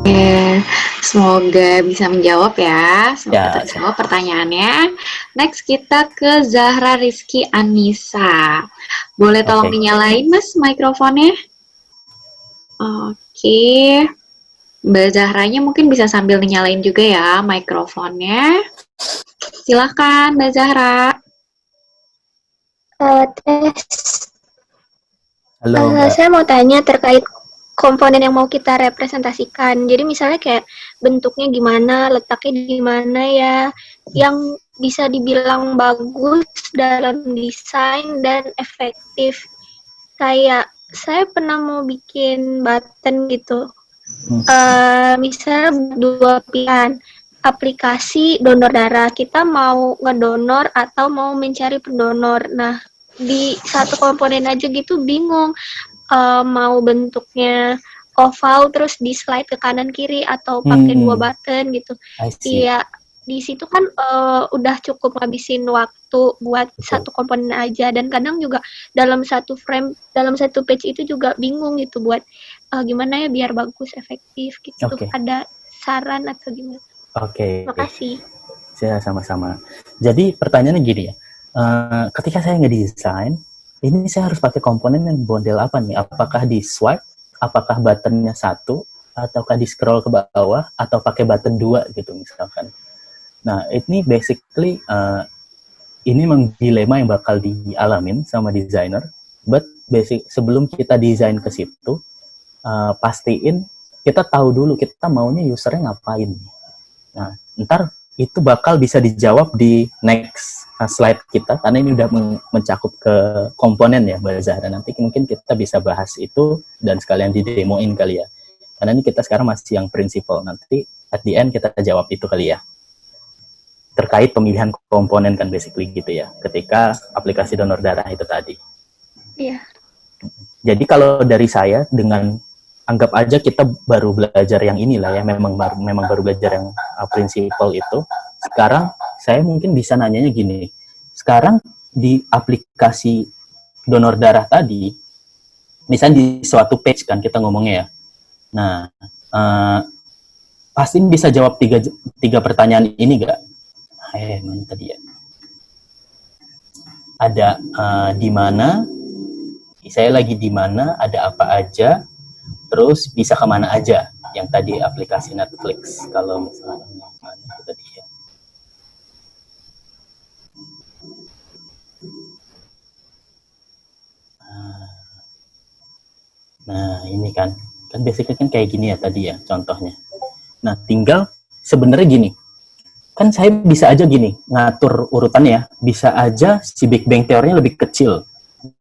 Oke, semoga bisa menjawab ya. Semoga Ya, terjawab pertanyaannya. Next kita ke Zahra Rizky Anissa. Boleh tolong oke. dinyalain Mas mikrofonnya? Oke. Mbak Zahranya mungkin bisa sambil dinyalain juga ya mikrofonnya. Silahkan Mbak Zahra. Tes. Halo Mbak. Saya mau tanya terkait komponen yang mau kita representasikan. Jadi misalnya kayak bentuknya gimana, letaknya di mana ya, yang bisa dibilang bagus dalam desain dan efektif. Kayak saya pernah mau bikin button gitu. Misalnya dua pilihan, aplikasi donor darah. Kita mau ngedonor atau mau mencari pendonor. Nah, di satu komponen aja gitu bingung. Mau bentuknya oval terus di slide ke kanan kiri atau pakai dua button gitu. I see. Iya, di situ kan udah cukup ngabisin waktu buat Betul. satu komponen aja, dan kadang juga dalam satu frame, dalam satu page itu juga bingung gitu buat gimana ya biar bagus, efektif gitu. Oke. Ada saran atau gimana? Oke. Makasih. Saya sama-sama. Jadi pertanyaannya gini ya. Ketika saya ngedesain, ini saya harus pakai komponen yang model apa nih? Apakah di swipe, apakah buttonnya satu, ataukah di scroll ke bawah, atau pakai button dua gitu misalkan. Nah, ini basically ini memang dilema yang bakal dialamin sama desainer. But sebelum kita desain ke situ, pastiin kita tahu dulu kita maunya usernya ngapain. Nah, ntar itu bakal bisa dijawab di next slide kita, karena ini udah mencakup ke komponen ya Mbak Zahra. Nanti mungkin kita bisa bahas itu dan sekalian didemoin kali ya. Karena ini kita sekarang masih yang prinsipal. Nanti at the end kita jawab itu kali ya. Terkait pemilihan komponen kan basically gitu ya. Ketika aplikasi donor darah itu tadi. Iya. Jadi kalau dari saya, dengan anggap aja kita baru belajar yang inilah ya, memang baru belajar yang prinsipal itu. Sekarang saya mungkin bisa nanyanya gini, sekarang di aplikasi donor darah tadi, misalnya di suatu page kan kita ngomongnya ya, nah pasti bisa jawab tiga pertanyaan ini gak? Mana tadi ya? Ada di mana, saya lagi di mana, ada apa aja, terus bisa kemana aja, yang tadi aplikasi Netflix. Kalau misalnya mana itu tadi ya, nah ini kan basically kan kayak gini ya tadi ya contohnya. Nah tinggal sebenarnya gini, kan saya bisa aja gini ngatur urutannya ya, bisa aja si Big Bang teorinya lebih kecil,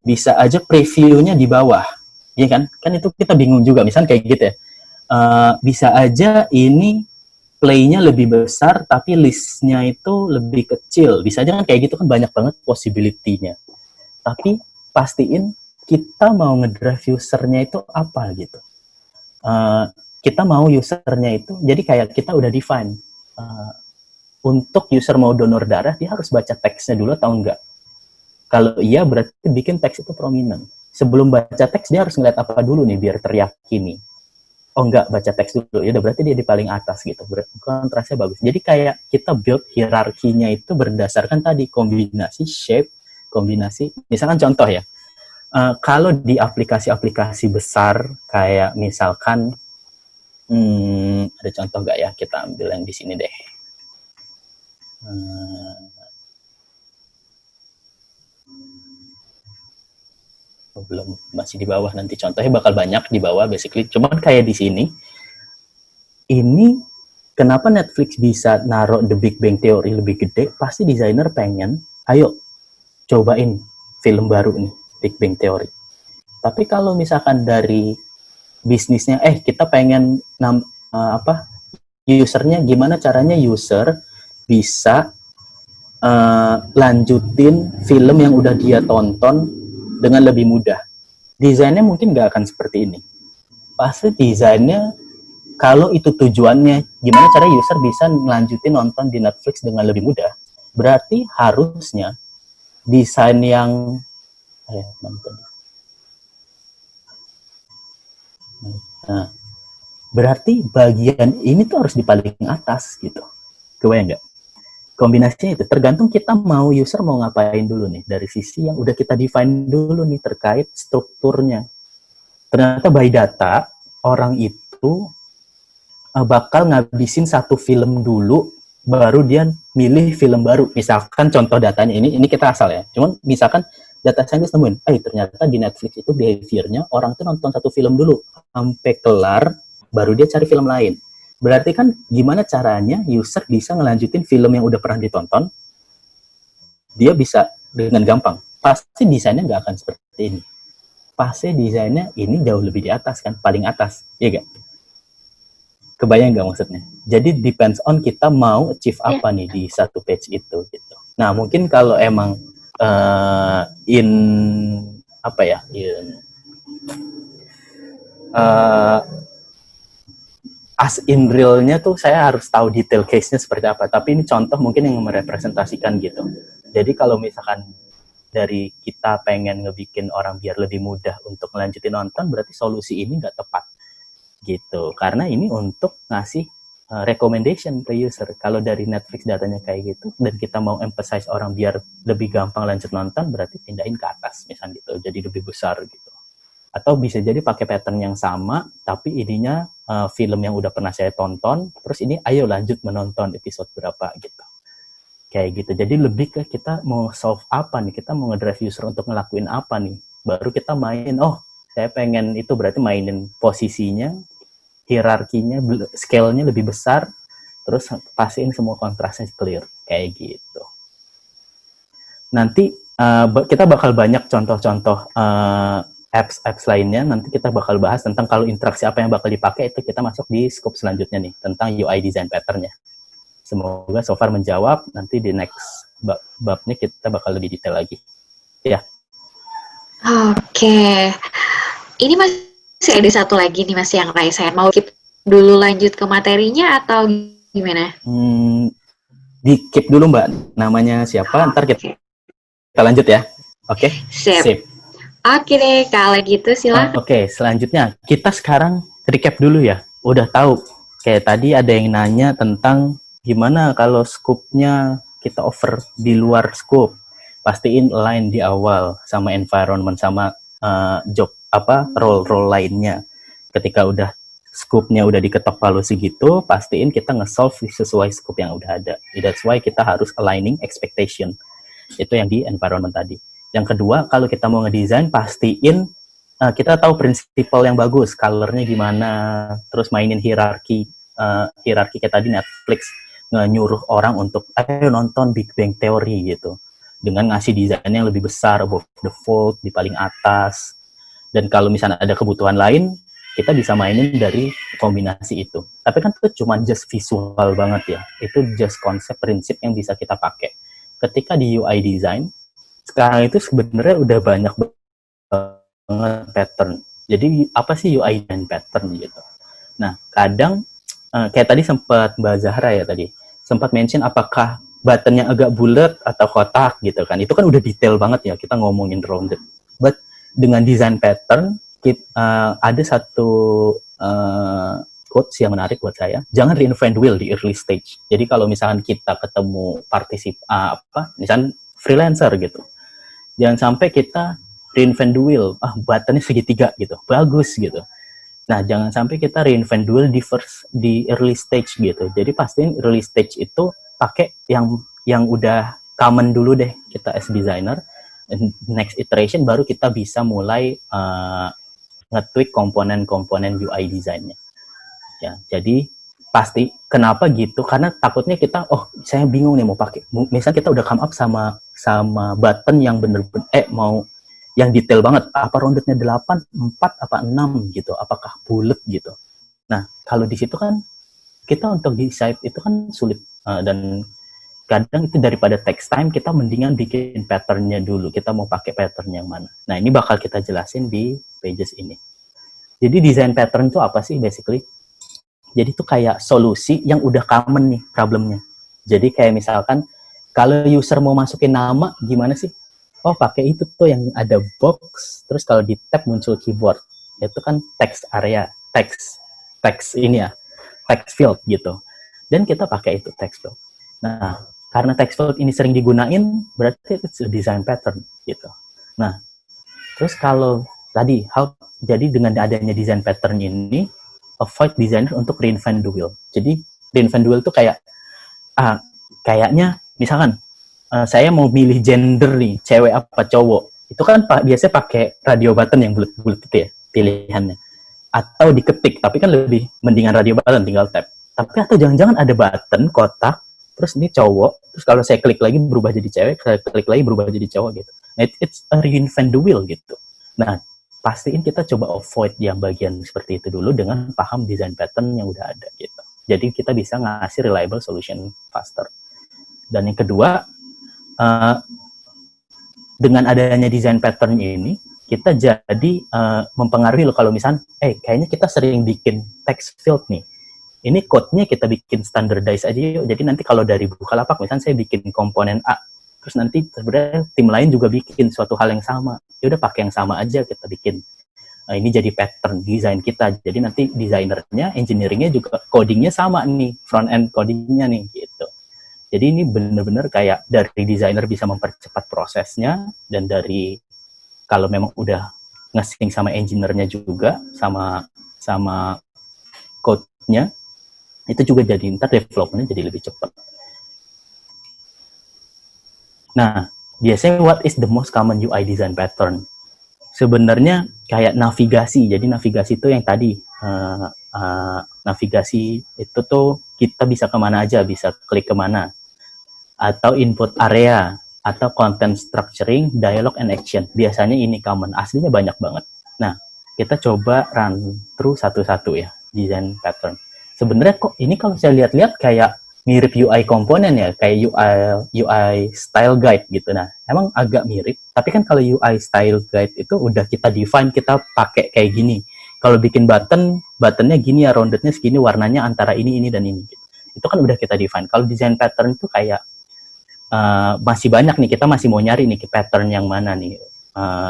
bisa aja previewnya di bawah, ya kan itu kita bingung juga misalnya kayak gitu ya. Bisa aja ini play-nya lebih besar tapi list-nya itu lebih kecil, bisa aja kan kayak gitu, kan banyak banget possibility-nya. Tapi pastiin kita mau ngedrive usernya itu apa gitu. Kita mau usernya itu, jadi kayak kita udah define, untuk user mau donor darah, dia harus baca teksnya dulu atau enggak. Kalau iya, berarti bikin teks itu prominent. Sebelum baca teks, dia harus ngeliat apa dulu nih, biar teryakini. Oh enggak, baca teks dulu. Ya udah, berarti dia di paling atas gitu. Kontrasnya bagus. Jadi kayak kita build hierarkinya itu berdasarkan tadi, kombinasi shape, kombinasi, misalkan contoh ya, kalau di aplikasi-aplikasi besar, kayak misalkan, ada contoh nggak ya? Kita ambil yang di sini deh. Belum, masih di bawah, nanti contohnya bakal banyak di bawah basically. Cuman kayak di sini, ini kenapa Netflix bisa naruh The Big Bang Theory lebih gede? Pasti desainer pengen, ayo cobain film baru nih, Big Bang Theory. Tapi kalau misalkan dari bisnisnya, kita pengen usernya, gimana caranya user bisa lanjutin film yang udah dia tonton dengan lebih mudah. Desainnya mungkin nggak akan seperti ini. Pasti desainnya, kalau itu tujuannya, gimana cara user bisa melanjutin nonton di Netflix dengan lebih mudah, berarti harusnya desain yang berarti bagian ini tuh harus di paling atas gitu. Kebayang nggak? Kombinasinya itu tergantung kita mau user mau ngapain dulu nih dari sisi yang udah kita define dulu nih terkait strukturnya. Ternyata by data orang itu bakal ngabisin satu film dulu baru dia milih film baru. Misalkan contoh datanya ini kita asal ya. Cuman misalkan data scientist nemuin, ternyata di Netflix itu behaviornya orang tuh nonton satu film dulu sampai kelar baru dia cari film lain. Berarti kan gimana caranya user bisa ngelanjutin film yang udah pernah ditonton, dia bisa dengan gampang. Pasti desainnya nggak akan seperti ini. Pasti desainnya ini jauh lebih di atas kan, paling atas, ya gak? Kebayang nggak maksudnya? Jadi depends on kita mau achieve apa nih di satu page itu gitu. Nah mungkin kalau emang as in real-nya tuh saya harus tahu detail case-nya seperti apa. Tapi ini contoh mungkin yang merepresentasikan gitu. Jadi kalau misalkan dari kita pengen ngebikin orang biar lebih mudah untuk melanjutin nonton, berarti solusi ini nggak tepat gitu. Karena ini untuk ngasih recommendation ke user. Kalau dari Netflix datanya kayak gitu, dan kita mau emphasize orang biar lebih gampang lanjut nonton, berarti pindahin ke atas, misalnya gitu. Jadi lebih besar gitu. Atau bisa jadi pakai pattern yang sama, tapi ininya film yang udah pernah saya tonton, terus ini ayo lanjut menonton episode berapa gitu. Kayak gitu. Jadi lebih ke kita mau solve apa nih, kita mau ngedrive user untuk ngelakuin apa nih. Baru kita main, saya pengen itu berarti mainin posisinya, hierarkinya, scale-nya lebih besar, terus pastiin semua kontrasnya clear. Kayak gitu. Nanti kita bakal banyak contoh-contoh apps lainnya, nanti kita bakal bahas tentang kalau interaksi apa yang bakal dipakai, itu kita masuk di scope selanjutnya nih, tentang UI design pattern-nya. Semoga so far menjawab, nanti di next babnya kita bakal lebih detail lagi. Ya. Oke. Ini masih ada satu lagi nih Mas yang Raisa. Mau keep dulu lanjut ke materinya atau gimana? Di keep dulu Mbak, namanya siapa, ntar kita lanjut ya. Oke? Sip. Oke deh, kalau gitu silakan. Oke, selanjutnya kita sekarang recap dulu ya. Udah tahu, kayak tadi ada yang nanya tentang gimana kalau scope-nya kita over di luar scope. Pastiin align di awal sama environment, sama job role lainnya. Ketika udah scope-nya udah diketok palu segitu, pastiin kita nge-solve sesuai scope yang udah ada. That's why kita harus aligning expectation. Itu yang di environment tadi. Yang kedua, kalau kita mau ngedesain, pastiin kita tahu prinsipal yang bagus, color-nya gimana, terus mainin hierarki kayak tadi Netflix nyuruh orang untuk ayo nonton Big Bang Theory gitu, dengan ngasih desain yang lebih besar, above the fold, di paling atas. Dan kalau misalnya ada kebutuhan lain, kita bisa mainin dari kombinasi itu. Tapi kan itu cuma just visual banget ya, itu just konsep prinsip yang bisa kita pakai. Ketika di UI design, sekarang itu sebenarnya udah banyak banget pattern. Jadi apa sih UI dan pattern gitu. Nah, kadang kayak tadi sempat Mbak Zahra ya tadi, sempat mention apakah buttonnya agak bulat atau kotak gitu kan. Itu kan udah detail banget ya, kita ngomongin rounded. But dengan design pattern, ada satu quotes yang menarik buat saya. Jangan reinvent wheel di early stage. Jadi kalau misalkan kita ketemu misalkan freelancer gitu, jangan sampai kita reinvent the wheel, buttonnya segitiga gitu, bagus gitu. Nah, jangan sampai kita reinvent the wheel di early stage gitu. Jadi pastiin early stage itu pakai yang udah common dulu deh kita as designer. Next iteration baru kita bisa mulai nge-tweak komponen-komponen UI desainnya. Ya, jadi pasti kenapa gitu? Karena takutnya kita, saya bingung nih mau pakai. Misalnya kita udah come up sama button yang bener-bener mau yang detail banget, apa roundednya 8, 4, apa 6 gitu, apakah bulat gitu. Nah, kalau di situ kan kita untuk decide itu kan sulit, dan kadang itu daripada text time, kita mendingan bikin patternnya dulu, kita mau pakai pattern yang mana. Nah, ini bakal kita jelasin di pages ini. Jadi design pattern itu apa sih basically? Jadi itu kayak solusi yang udah common nih problemnya. Jadi kayak misalkan kalau user mau masukin nama, gimana sih? Pakai itu tuh yang ada box, terus kalau di tab muncul keyboard. Itu kan text area, text. text ini ya, text field gitu. Dan kita pakai itu text field. Nah, karena text field ini sering digunain, berarti it's a design pattern gitu. Nah, terus kalau tadi jadi dengan adanya design pattern ini, avoid designer untuk reinvent the wheel. Jadi reinvent the wheel itu kayaknya misalkan saya mau milih gender nih, cewek apa cowok. Itu kan biasanya pakai radio button yang bulat-bulat itu ya pilihannya. Atau diketik, tapi kan lebih mendingan radio button tinggal tap. Tapi atau jangan-jangan ada button kotak, terus ini cowok, terus kalau saya klik lagi berubah jadi cewek, saya klik lagi berubah jadi cowok gitu. Nah, it's a reinvent the wheel gitu. Nah, pastiin kita coba avoid yang bagian seperti itu dulu dengan paham design pattern yang udah ada gitu. Jadi kita bisa ngasih reliable solution faster. Dan yang kedua, dengan adanya design pattern ini, kita jadi mempengaruhi loh kalau misalnya, kayaknya kita sering bikin text field nih. Ini code-nya kita bikin standardize aja yuk. Jadi nanti kalau dari Bukalapak, misalnya saya bikin komponen A, terus nanti sebenarnya tim lain juga bikin suatu hal yang sama. Ya udah pakai yang sama aja kita bikin. Nah, ini jadi pattern desain kita. Jadi nanti desainernya, engineeringnya juga codingnya sama nih, front end codingnya nih gitu. Jadi ini benar-benar kayak dari desainer bisa mempercepat prosesnya, dan dari kalau memang udah nge-sync sama engineer-nya juga, sama code-nya, itu juga jadi ntar development-nya jadi lebih cepat. Nah, biasanya what is the most common UI design pattern? Sebenarnya kayak navigasi. Jadi navigasi itu yang tadi, navigasi itu tuh kita bisa kemana aja, bisa klik kemana. Atau input area, atau content structuring, dialogue, and action. Biasanya ini common, aslinya banyak banget. Nah, kita coba run through satu-satu ya, design pattern. Sebenarnya kok ini kalau saya lihat-lihat kayak mirip UI komponen ya, kayak UI style guide gitu. Nah, emang agak mirip, tapi kan kalau UI style guide itu udah kita define, kita pakai kayak gini. Kalau bikin buttonnya gini ya, roundednya segini, warnanya antara ini, dan ini. Gitu. Itu kan udah kita define. Kalau design pattern itu kayak masih banyak nih, kita masih mau nyari nih pattern yang mana nih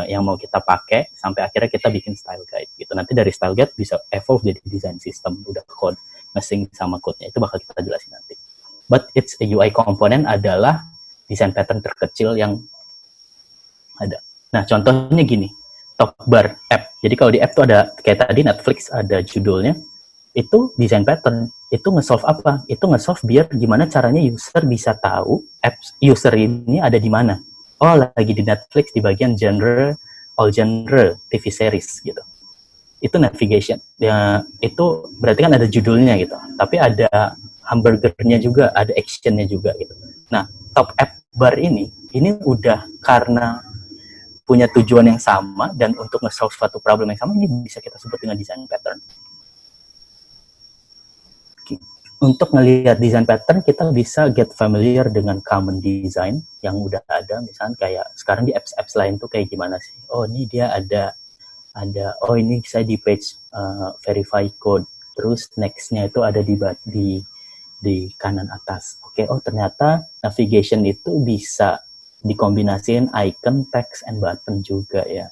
yang mau kita pakai sampai akhirnya kita bikin style guide gitu. Nanti dari style guide bisa evolve jadi design system, udah code nge-sync sama code-nya, itu bakal kita jelasin nanti. But it's a UI component adalah design pattern terkecil yang ada. Nah, contohnya gini, top bar app. Jadi kalau di app tuh ada kayak tadi Netflix ada judulnya, itu design pattern. Itu nge-solve apa? Itu nge-solve biar gimana caranya user bisa tahu apps user ini ada di mana. Oh, lagi di Netflix di bagian genre, all genre, TV series gitu. Itu navigation. Ya, itu berarti kan ada judulnya gitu. Tapi ada hamburgernya juga, ada actionnya juga gitu. Nah, top app bar ini udah karena punya tujuan yang sama dan untuk nge-solve suatu problem yang sama, ini bisa kita sebut dengan design pattern. Untuk ngelihat design pattern, kita bisa get familiar dengan common design yang udah ada. Misalnya kayak sekarang di apps lain tuh kayak gimana sih? Oh, ini dia ada oh ini saya di page verify code. Terus next-nya itu ada di kanan atas. Oke, oh ternyata navigation itu bisa dikombinasiin icon, text, and button juga ya.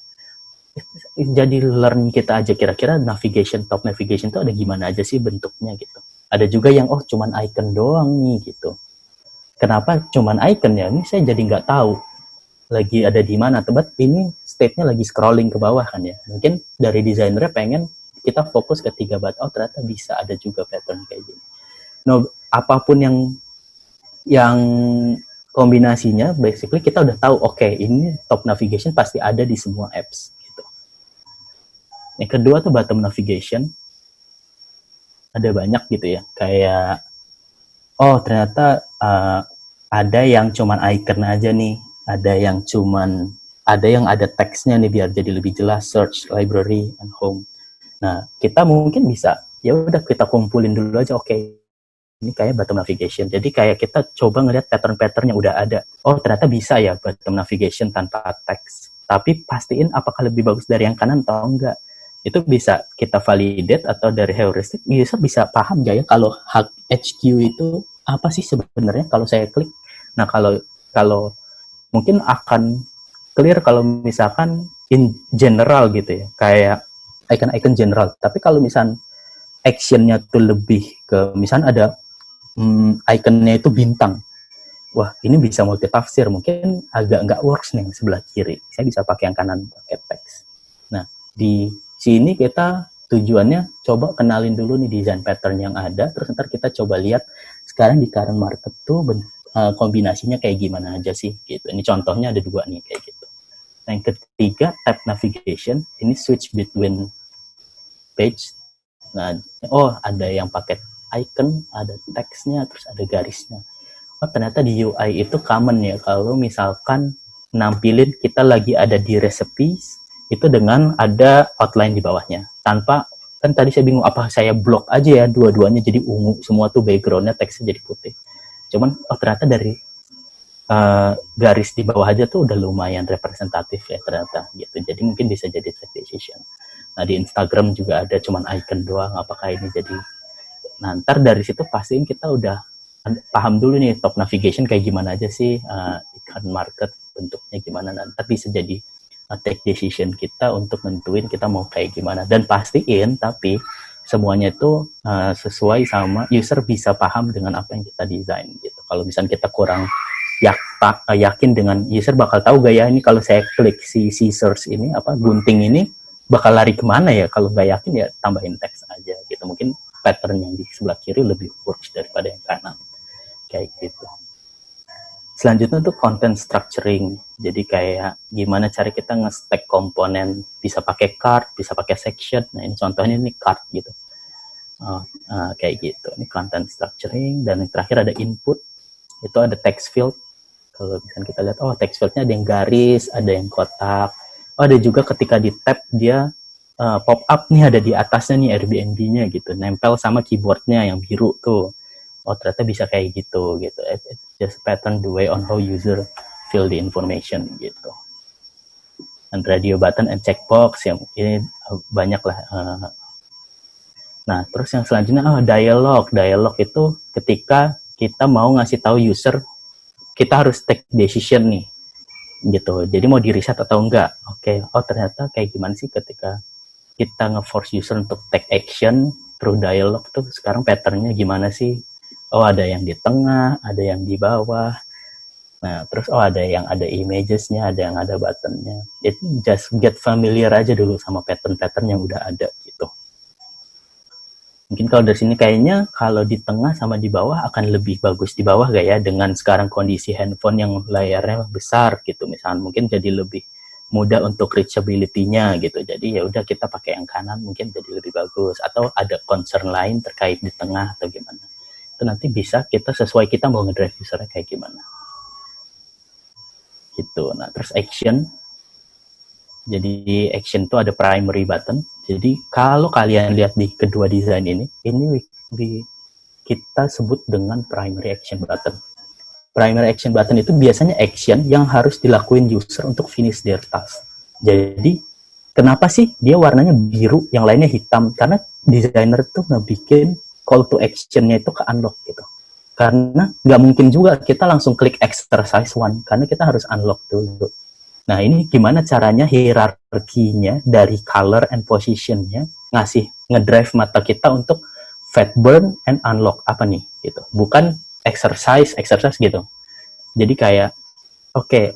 Jadi learn kita aja kira-kira top navigation itu ada gimana aja sih bentuknya gitu. Ada juga yang cuman icon doang nih gitu. Kenapa cuman icon ya? Ini saya jadi nggak tahu lagi ada di mana. Tebak ini state-nya lagi scrolling ke bawah kan ya. Mungkin dari desainernya pengen kita fokus ke 3 button. Oh ternyata bisa ada juga pattern kayak gini. No, apapun yang kombinasinya, basically kita udah tahu. Oke, ini top navigation pasti ada di semua apps. Gitu. Yang kedua tuh bottom navigation. Ada banyak gitu ya, kayak ternyata ada yang cuman icon aja nih, ada yang ada teksnya nih biar jadi lebih jelas, search, library, and home. Nah, kita mungkin bisa ya udah kita kumpulin dulu aja. Oke, ini kayak bottom navigation. Jadi kayak kita coba ngeliat pattern-pattern yang udah ada. Oh, ternyata bisa ya bottom navigation tanpa teks. Tapi pastiin apakah lebih bagus dari yang kanan atau enggak. Itu bisa kita validate atau dari heuristik user bisa paham gak ya kalau HQ itu apa sih sebenarnya kalau saya klik. Nah, kalau mungkin akan clear kalau misalkan in general gitu ya, kayak icon-icon general. Tapi kalau misalkan actionnya tuh lebih ke misalnya ada ikonnya itu bintang. Wah, ini bisa multitafsir, mungkin agak nggak works nih sebelah kiri. Saya bisa pakai yang kanan, pakai teks. Nah, di sini kita tujuannya coba kenalin dulu nih desain pattern yang ada, terus ntar kita coba lihat sekarang di current market tuh kombinasinya kayak gimana aja sih, gitu. Ini contohnya ada 2 nih, kayak gitu. Nah, yang ketiga, tab navigation, ini switch between page. Nah, ada yang pakai icon, ada teksnya, terus ada garisnya. Oh, ternyata di UI itu common ya, kalau misalkan nampilin kita lagi ada di recipes, itu dengan ada outline di bawahnya. Tanpa, kan tadi saya bingung, apa saya blok aja ya dua-duanya jadi ungu, semua tuh backgroundnya teksnya jadi putih. Cuman, ternyata dari garis di bawah aja tuh udah lumayan representatif ya ternyata gitu. Jadi mungkin bisa jadi tag decision. Nah, di Instagram juga ada cuman icon doang, apakah ini jadi. Nah, ntar dari situ pastiin kita udah paham dulu nih top navigation kayak gimana aja sih, ikan market bentuknya gimana, nanti bisa jadi take decision kita untuk nentuin kita mau kayak gimana, dan pastiin tapi semuanya itu sesuai sama user bisa paham dengan apa yang kita desain gitu. Kalau misalnya kita kurang yakin dengan user bakal tahu gak ya ini kalau saya klik si scissors ini apa gunting ini bakal lari kemana ya, kalau nggak yakin ya tambahin teks aja gitu. Mungkin pattern yang di sebelah kiri lebih works daripada yang kanan. Kayak gitu. Selanjutnya tuh content structuring. Jadi kayak gimana cara kita nge-stack komponen, bisa pakai card, bisa pakai section. Nah, ini contohnya ini card gitu. Kayak gitu. Ini content structuring, dan yang terakhir ada input. Itu ada text field. Kalau misalnya kita lihat, text fieldnya ada yang garis, ada yang kotak. Ada juga ketika di tab dia pop up nih, ada di atasnya nih Airbnb-nya gitu, nempel sama keyboardnya yang biru tuh. Ternyata bisa kayak gitu. It's just pattern the way on how user fill the information gitu. And radio button and checkbox yang ini banyak lah. Nah, terus yang selanjutnya dialog itu ketika kita mau ngasih tahu user kita harus take decision nih gitu. Jadi mau di reset atau enggak. Oke. Ternyata kayak gimana sih ketika kita nge-force user untuk take action through dialog tuh sekarang patternnya gimana sih? Ada yang di tengah, ada yang di bawah. Nah, terus ada yang ada images-nya, ada yang ada button-nya. Itu just get familiar aja dulu sama pattern-pattern yang udah ada gitu. Mungkin kalau dari sini kayaknya kalau di tengah sama di bawah akan lebih bagus di bawah gak ya, dengan sekarang kondisi handphone yang layarnya besar gitu misalnya, mungkin jadi lebih mudah untuk reachability-nya gitu. Jadi ya udah kita pakai yang kanan mungkin jadi lebih bagus, atau ada concern lain terkait di tengah atau gimana. Itu nanti bisa kita sesuai kita mau ngedrive usernya kayak gimana. Gitu. Nah, terus action. Jadi action itu ada primary button. Jadi kalau kalian lihat di kedua desain ini kita sebut dengan primary action button. Primary action button itu biasanya action yang harus dilakuin user untuk finish their task. Jadi, kenapa sih dia warnanya biru, yang lainnya hitam? Karena desainer tuh ngebikin call to action-nya itu ke unlock gitu. Karena nggak mungkin juga kita langsung klik exercise 1, karena kita harus unlock dulu. Nah, ini gimana caranya hierarkinya dari color and position-nya ngedrive mata kita untuk fat burn and unlock apa nih gitu. Bukan exercise gitu. Jadi kayak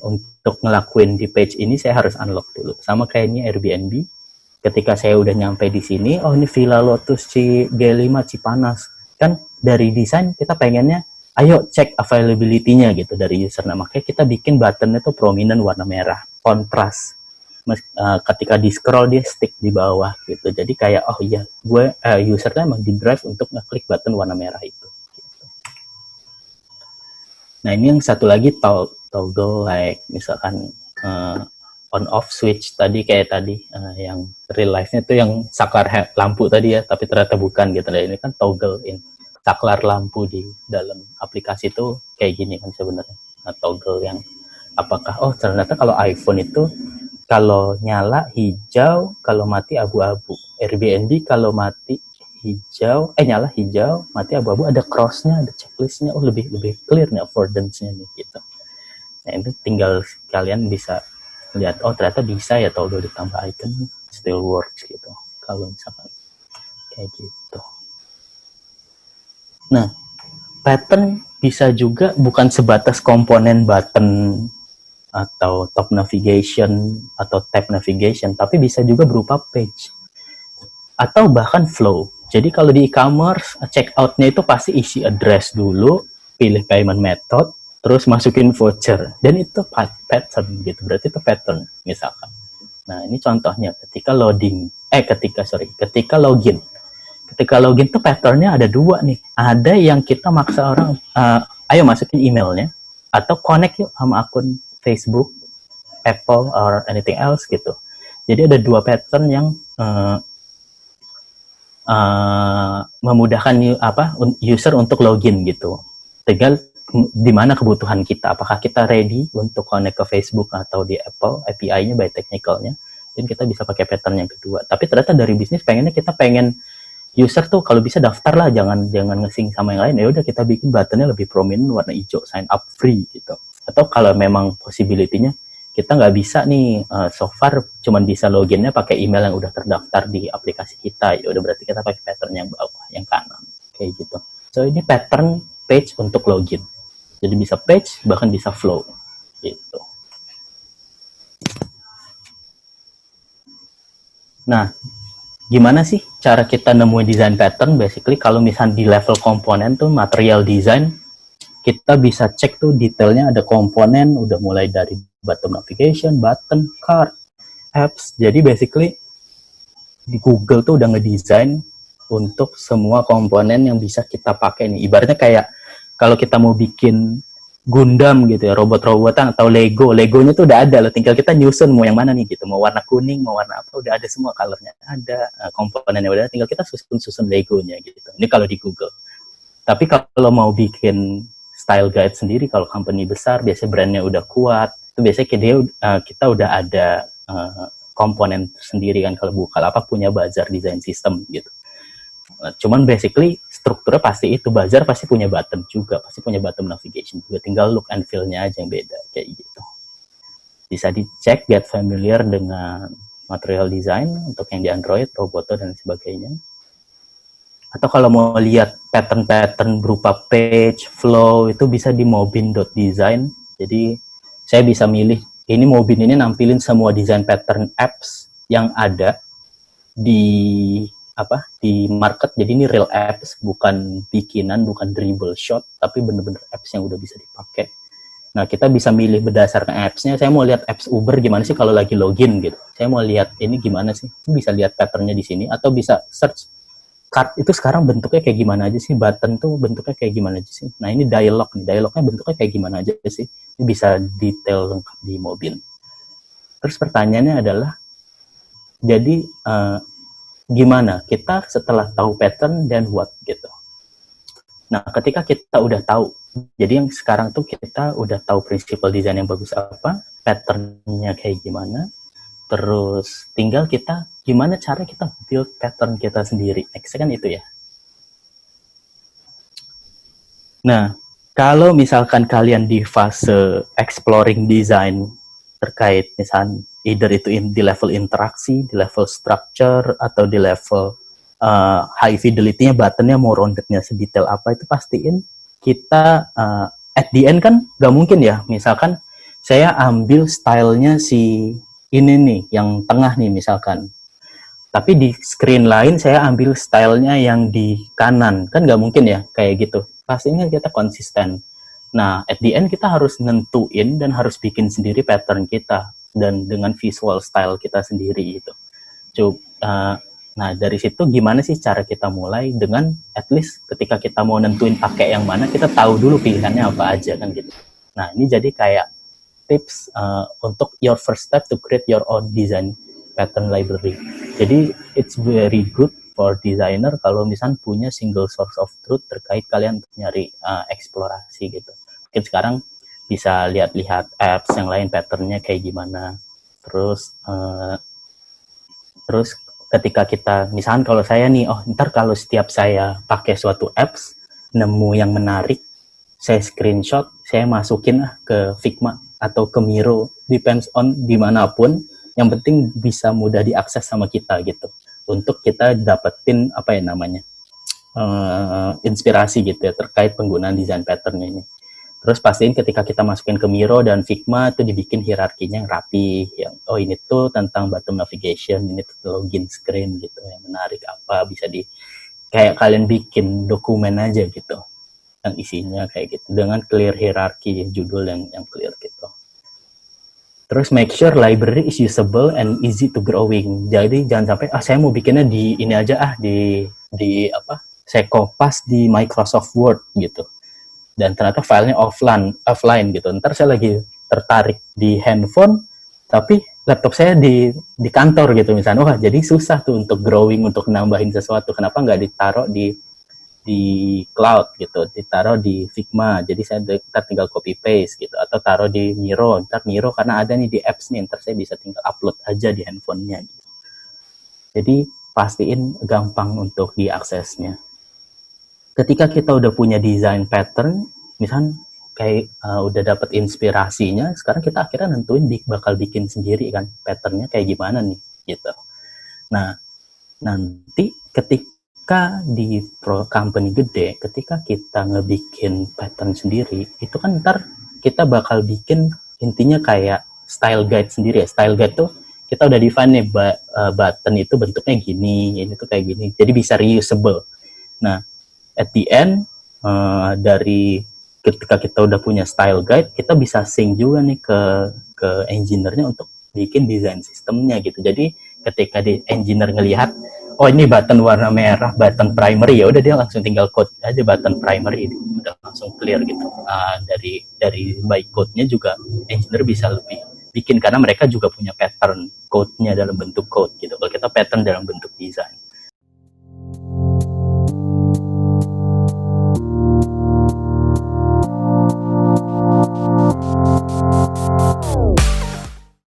untuk ngelakuin di page ini saya harus unlock dulu. Sama kayak ini Airbnb. Ketika saya udah nyampe di sini, ini Villa Lotus G5 Cipanas. Kan dari desain kita pengennya ayo cek availability-nya gitu dari user. Nah, makanya kita bikin button itu prominent warna merah, kontras. Ketika di scroll dia stick di bawah gitu. Jadi kayak usernya emang di drive untuk ngeklik button warna merah itu. Nah, ini yang satu lagi toggle like misalkan on off switch tadi kayak tadi yang real life-nya tuh yang saklar lampu tadi ya, tapi ternyata bukan gitu. Nah, ini kan toggle in saklar lampu di dalam aplikasi itu kayak gini kan sebenarnya. Nah, toggle yang apakah ternyata kalau iPhone itu kalau nyala hijau, kalau mati abu-abu. Airbnb kalau mati hijau, nyala hijau, mati abu-abu, ada cross-nya, ada checklist-nya, lebih clear nih affordance-nya nih gitu. Nah, itu tinggal kalian bisa lihat, ternyata bisa ya toggle ditambah icon, still works gitu. Kalau misalkan kayak gitu. Nah, pattern bisa juga bukan sebatas komponen button atau top navigation atau tab navigation, tapi bisa juga berupa page atau bahkan flow. Jadi kalau di e-commerce, checkout-nya itu pasti isi address dulu, pilih payment method, terus masukin voucher, dan itu pattern gitu, berarti itu pattern misalkan. Nah, ini contohnya ketika ketika login. Ketika login tuh patternnya ada dua nih. Ada yang kita maksa orang, ayo masukin emailnya, atau connect yuk sama akun Facebook, Apple, or anything else gitu. Jadi ada dua pattern yang memudahkan user untuk login gitu. Tinggal di mana kebutuhan kita. Apakah kita ready untuk connect ke Facebook atau di Apple, API-nya by technical-nya, dan kita bisa pakai pattern yang kedua. Tapi ternyata dari bisnis kita pengen user tuh kalau bisa daftar lah, jangan nge-sync sama yang lain. Ya udah kita bikin buttonnya lebih prominent warna hijau, sign up free gitu. Atau kalau memang possibility-nya kita nggak bisa nih, so far cuman bisa loginnya pakai email yang udah terdaftar di aplikasi kita, ya udah berarti kita pakai pattern yang bawah, yang kanan, kayak gitu. So ini pattern page untuk login. Jadi bisa page, bahkan bisa flow gitu. Nah, gimana sih cara kita nemuin design pattern? Basically kalau misalnya di level komponen tuh material design, kita bisa cek tuh detailnya, ada komponen udah mulai dari button navigation, button, card, apps. Jadi basically di Google tuh udah ngedesain untuk semua komponen yang bisa kita pakai nih. Ibaratnya kayak kalau kita mau bikin Gundam gitu ya, robot-robotan atau Legonya tuh udah ada loh, tinggal kita nyusun mau yang mana nih gitu, mau warna kuning, mau warna apa, udah ada semua colornya, ada komponennya udah, tinggal kita susun Legonya gitu. Ini kalau di Google. Tapi kalau mau bikin style guide sendiri, kalau company besar, biasanya brandnya udah kuat, itu biasanya kita udah ada komponen sendiri kan, kalau Bukalapak punya Bazaar design system gitu. Cuman basically strukturnya pasti itu, Bazaar pasti punya button juga, pasti punya button navigation juga, tinggal look and feel-nya aja yang beda kayak gitu. Bisa dicek, get familiar dengan material design untuk yang di Android, Roboto dan sebagainya. Atau kalau mau lihat pattern-pattern berupa page, flow, itu bisa di mobin.design. Jadi saya bisa milih, ini Mobin ini nampilin semua design pattern apps yang ada di market. Jadi ini real apps, bukan bikinan, bukan dribble shot, tapi bener-bener apps yang udah bisa dipakai. Nah, kita bisa milih berdasarkan apps-nya. Saya mau lihat apps Uber gimana sih kalau lagi login gitu. Saya mau lihat ini gimana sih. Bisa lihat pattern-nya di sini, atau bisa search card itu sekarang bentuknya kayak gimana aja sih, button tuh bentuknya kayak gimana aja sih. Nah, ini dialog nih, dialognya bentuknya kayak gimana aja sih. Ini bisa detail lengkap di mobil. Terus pertanyaannya adalah, jadi gimana kita setelah tahu pattern dan what gitu. Nah, ketika kita udah tahu, jadi yang sekarang tuh kita udah tahu principle design yang bagus apa, patternnya kayak gimana, terus tinggal kita gimana cara kita build pattern kita sendiri. Nextnya kan itu ya. Nah, kalau misalkan kalian di fase exploring design terkait misalnya either itu di level interaksi, di level structure, atau di level high fidelity-nya, button-nya mau rounded-nya sedetail apa, itu pastiin kita at the end kan gak mungkin ya, misalkan saya ambil style-nya si ini nih, yang tengah nih misalkan, tapi di screen lain saya ambil style-nya yang di kanan, kan gak mungkin ya kayak gitu. Pastinya kita konsisten. Nah, at the end kita harus nentuin dan harus bikin sendiri pattern kita dan dengan visual style kita sendiri gitu. Nah, dari situ gimana sih cara kita mulai, dengan at least ketika kita mau nentuin pakai yang mana, kita tahu dulu pilihannya apa aja kan gitu. Nah, ini jadi kayak tips untuk your first step to create your own design pattern library. Jadi it's very good for designer kalau misalnya punya single source of truth terkait kalian untuk nyari eksplorasi gitu. Mungkin sekarang bisa lihat-lihat apps yang lain patternnya kayak gimana. Terus ketika kita, misalkan kalau saya nih, ntar kalau setiap saya pakai suatu apps, nemu yang menarik, saya screenshot, saya masukin ke Figma atau ke Miro, depends on dimanapun, yang penting bisa mudah diakses sama kita gitu, untuk kita dapetin inspirasi gitu ya terkait penggunaan desain patternnya ini. Terus pastiin ketika kita masukin ke Miro dan Figma itu dibikin hierarkinya yang rapi, yang oh ini tuh tentang bottom navigation, ini tuh login screen gitu, yang menarik apa bisa di kayak kalian bikin dokumen aja gitu, yang isinya kayak gitu dengan clear hierarki judul yang clear gitu. Terus make sure library is usable and easy to growing. Jadi jangan sampai saya mau bikinnya di ini aja di apa? Saya kopas di Microsoft Word gitu. Dan ternyata filenya offline gitu. Ntar saya lagi tertarik di handphone tapi laptop saya di kantor gitu misalnya. Wah, jadi susah tuh untuk growing, untuk nambahin sesuatu. Kenapa nggak ditaruh di cloud gitu, ditaruh di Figma, jadi saya ntar tinggal copy paste gitu, atau taruh di Miro, ntar Miro karena ada nih di apps nih, ntar saya bisa tinggal upload aja di handphonenya gitu. Jadi pastiin gampang untuk diaksesnya. Ketika kita udah punya design pattern, misalnya kayak udah dapat inspirasinya, sekarang kita akhirnya nentuin bakal bikin sendiri kan patternnya kayak gimana nih gitu. Nah nanti ketika di company gede, ketika kita ngebikin pattern sendiri, itu kan ntar kita bakal bikin intinya kayak style guide sendiri ya. Style guide tuh kita udah define nih button itu bentuknya gini, ini tuh kayak gini. Jadi bisa reusable. Nah, at the end dari ketika kita udah punya style guide, kita bisa sync juga nih ke engineer-nya untuk bikin design sistemnya gitu. Jadi ketika di engineer ngelihat oh ini button warna merah, button primary, ya udah dia langsung tinggal code aja button primary, udah langsung clear gitu. Dari by code-nya juga engineer bisa lebih bikin karena mereka juga punya pattern code-nya dalam bentuk code gitu. Kalau kita pattern dalam bentuk design.